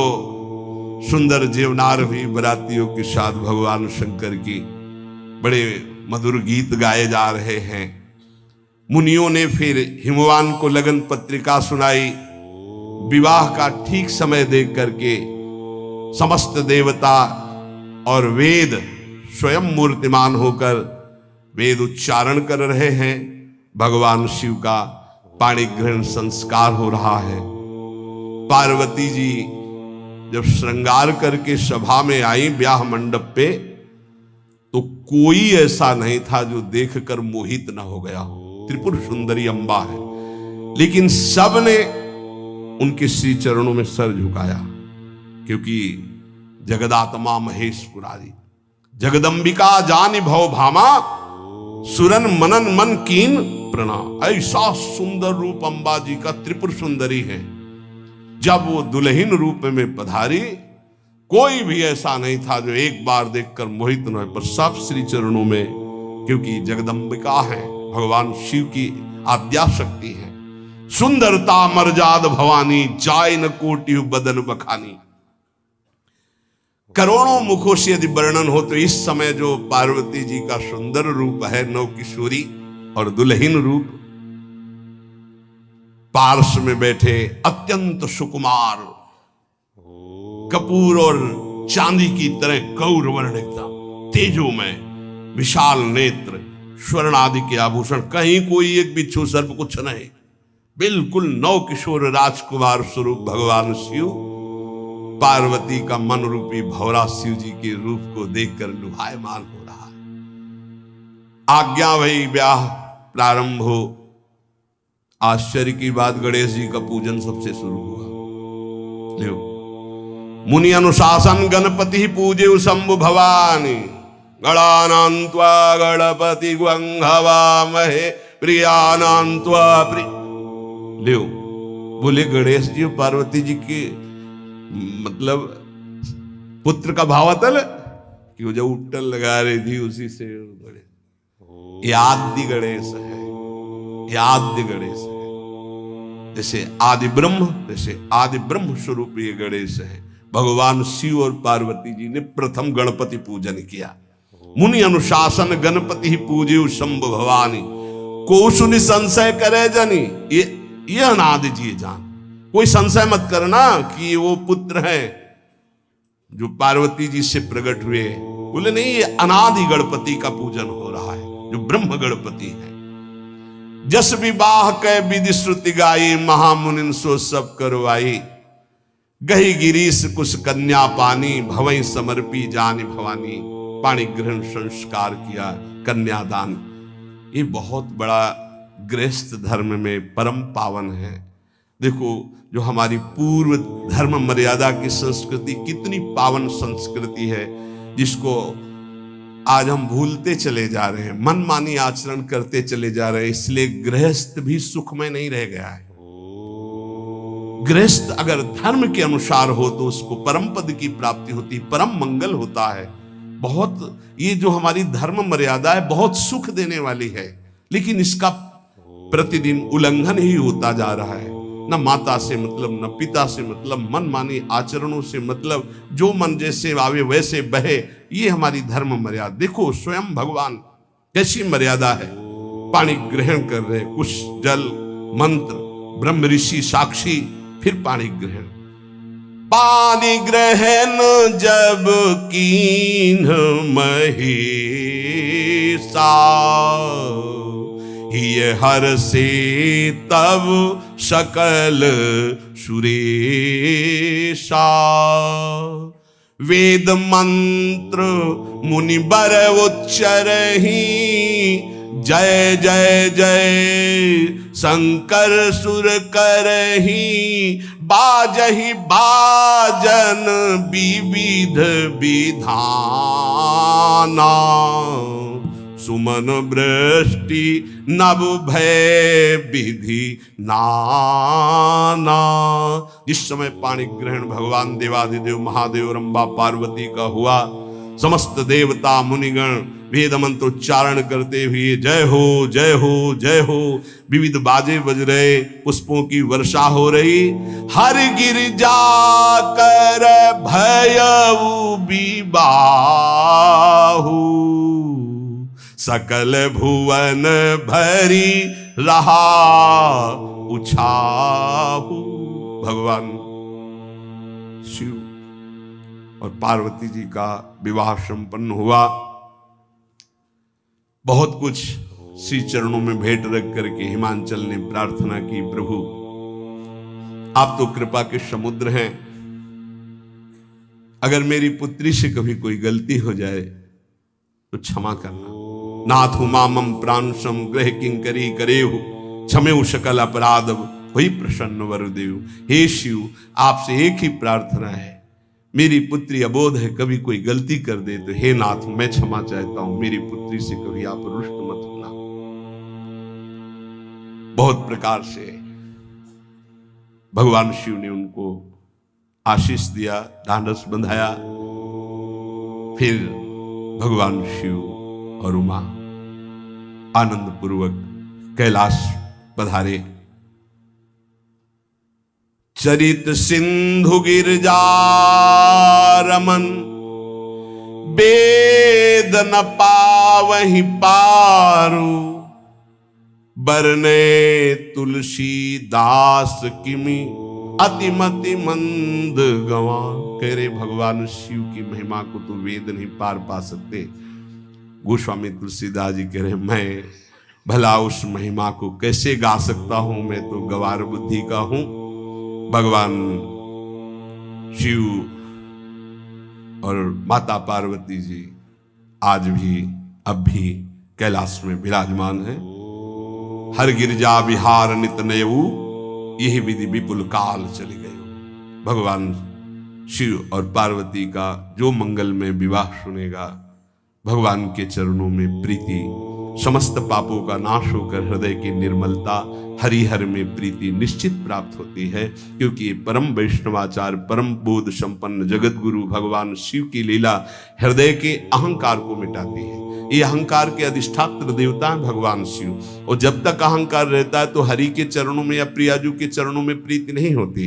सुंदर जेवनार हुई बरातियों के साथ भगवान शंकर की बड़े मधुर गीत गाए जा रहे हैं। मुनियों ने फिर हिमवान को लगन पत्रिका सुनाई। विवाह का ठीक समय देख करके समस्त देवता और वेद स्वयं मूर्तिमान होकर वेद उच्चारण कर रहे हैं। भगवान शिव का पाणी ग्रहण संस्कार हो रहा है। पार्वती जी जब श्रृंगार करके सभा में आई ब्याह मंडप पे, तो कोई ऐसा नहीं था जो देखकर मोहित न हो गया हो। त्रिपुर सुंदरी अंबा है, लेकिन सब ने उनके श्री चरणों में सर झुकाया, क्योंकि जगदात्मा महेश पुरारी जगदंबिका जानि भव भामा सुरन मनन मन कीन प्रणाम। ऐसा सुंदर रूप अंबा जी का त्रिपुर सुंदरी है। जब वो दुल्हन रूप में पधारी, कोई भी ऐसा नहीं था जो एक बार देखकर मोहित न हो, पर सब श्री चरणों में, क्योंकि जगदंबिका है, भगवान शिव की आद्या शक्ति है। सुंदरता मर्जाद भवानी जाय न कोटि बदन बखानी। करोड़ों मुखों से यदि वर्णन हो तो इस समय जो पार्वती जी का सुंदर रूप है, नव किशोरी और दुल्हन रूप, पार्श में बैठे अत्यंत सुकुमार, कपूर और चांदी की तरह गौर वर्ण, एकदम तेजोमय, विशाल नेत्र, स्वर्ण आदि के आभूषण, कहीं कोई एक बिच्छू सर्प कुछ नहीं, बिल्कुल नव किशोर राजकुमार स्वरूप भगवान शिव। पार्वती का मन रूपी भौरा शिव जी के रूप को देखकर लुभायमान हो रहा है। आज्ञा भई ब्याह प्रारंभ हो। आश्चर्य की बात, गणेश जी का पूजन सबसे शुरू हुआ। लो मुनि अनुशासन गणपति पूजे शंभु भवानी गणानान्त्वा गणपति ग्वंघवामहे प्रियानान्त्वा प्रिय। लो बोले गणेश जी पार्वती जी के मतलब पुत्र का भावातल कि वो जो उट्टल लगा रही थी उसी से ये आदि गणेश है, ये आदि गणेश है। जैसे आदि ब्रह्म, जैसे आदि ब्रह्म स्वरूप ये गणेश है। भगवान शिव और पार्वती जी ने प्रथम गणपति पूजन किया। मुनि अनुशासन गणपति पूजे शंभु भवानी को सुनि संशय करे जनी। ये अनादि जी जान, कोई संशय मत करना कि वो पुत्र है जो पार्वती जी से प्रकट हुए। बोले नहीं, ये अनादि गणपति का पूजन हो रहा है जो ब्रह्म गणपति है। जस विवाह कै विधि श्रुति गाई महामुनिन सो सब करवाई। गही गिरीश कुश कन्या पानी भवई समर्पी जानी भवानी। पाणी ग्रहण संस्कार किया, कन्यादान। ये बहुत बड़ा गृहस्थ धर्म में परम पावन है। देखो जो हमारी पूर्व धर्म मर्यादा की संस्कृति कितनी पावन संस्कृति है, जिसको आज हम भूलते चले जा रहे हैं, मनमानी आचरण करते चले जा रहे हैं। इसलिए गृहस्थ भी सुखमय नहीं रह गया है। गृहस्थ अगर धर्म के अनुसार हो तो उसको परम पद की प्राप्ति होती, परम मंगल होता है। बहुत ये जो हमारी धर्म मर्यादा है बहुत सुख देने वाली है, लेकिन इसका प्रतिदिन उल्लंघन ही होता जा रहा है। न माता से मतलब, न पिता से मतलब, मनमानी आचरणों से मतलब, जो मन जैसे आवे वैसे बहे, ये हमारी धर्म मर्यादा। देखो स्वयं भगवान कैसी मर्यादा है, पानी ग्रहण कर रहे, कुछ जल मंत्र, ब्रह्म ऋषि साक्षी, फिर पानी ग्रहण। पानी ग्रहण जब कीन महेशा, ये हर से तब सकल सुरेशा। वेद मंत्र मुनि बर उच्चरहि, जय जय जय शंकर सुर करहि। बाजहि बाजन विविध विधाना, सुमन वृष्टि नभ भय विधि नाना। जिस समय पाणी ग्रहण भगवान देवाधिदेव महादेव रंबा पार्वती का हुआ, समस्त देवता मुनिगण वेद मंत्र उच्चारण करते हुए जय हो जय हो जय हो, विविध बाजे बज रहे, पुष्पों की वर्षा हो रही। हर गिरजा कर भयउ विबाहु, सकल भुवन भरी रहा उछाहु। भगवान शिव और पार्वती जी का विवाह संपन्न हुआ। बहुत कुछ श्री चरणों में भेंट रख करके हिमांचल ने प्रार्थना की, प्रभु आप तो कृपा के समुद्र हैं, अगर मेरी पुत्री से कभी कोई गलती हो जाए तो क्षमा करना। नाथ मामम प्रांशम ग्रह किंकरी करेहु, क्षमेउ सकल अपराध वही प्रसन्न वरुदेव। हे शिव, आपसे एक ही प्रार्थना है, मेरी पुत्री अबोध है, कभी कोई गलती कर दे तो हे नाथ मैं क्षमा चाहता हूं, मेरी पुत्री से कभी आप रुष्ट मत होना। बहुत प्रकार से भगवान शिव ने उनको आशीष दिया, ढांढस बंधाया। फिर भगवान शिव और उमा आनंद पूर्वक कैलाश पधारे। चरित सिंधु गिरजा रमन, वेद न पावहि पारु। बरने तुलसी दास किमि, अतिमति मंद गवा। कह रहे भगवान शिव की महिमा को तो वेद नहीं पार पा सकते। गोस्वामी तुलसीदास जी कह रहे मैं भला उस महिमा को कैसे गा सकता हूं, मैं तो गवार बुद्धि का हूं। भगवान शिव और माता पार्वती जी आज भी अब भी कैलाश में विराजमान है। हर गिरजा विहार नित नयऊ, यही विधि विपुल काल चली गई। भगवान शिव और पार्वती का जो मंगल में विवाह सुनेगा, भगवान के चरणों में प्रीति, समस्त पापों का नाश होकर हृदय की निर्मलता, हरिहर में प्रीति निश्चित प्राप्त होती है। क्योंकि ये परम वैष्णवाचार, परम बोध संपन्न जगत गुरु भगवान शिव की लीला हृदय के अहंकार को मिटाती है। ये अहंकार के अधिष्ठात्र देवता है भगवान शिव, और जब तक अहंकार रहता है तो हरि के चरणों में या प्रियाजू के चरणों में प्रीति नहीं होती।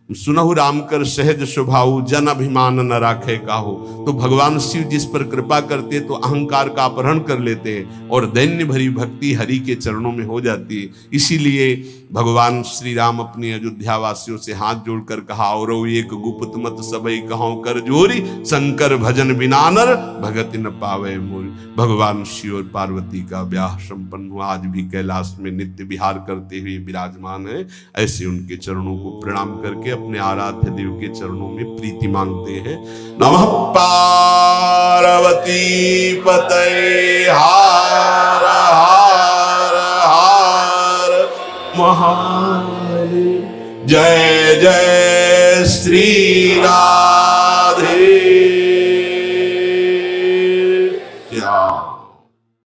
सुनहु राम कर सहज स्वभाव, जन अभिमान न राखे काहू। तो भगवान शिव जिस पर कृपा करते तो अहंकार का अपहरण कर लेते और दैन्य भरी भक्ति हरि के चरणों में हो जाती है। इसीलिए भगवान श्री राम अपनी अयोध्या वासियों से हाथ जोड़कर कहा, और एक गुप्त मत सबई कहां कर जोरी, शंकर भजन बिना नर भगति न पावे मोरी। भगवान शिव और पार्वती का ब्याह संपन्न हुआ, आज भी कैलाश में नित्य विहार करते हुए विराजमान है। ऐसे उनके चरणों को प्रणाम करके अपने आराध्य देव के चरणों में प्रीति मांगते हैं। नमः पार्वती पतये हार हार हार महादेव। जय जय श्री राधे।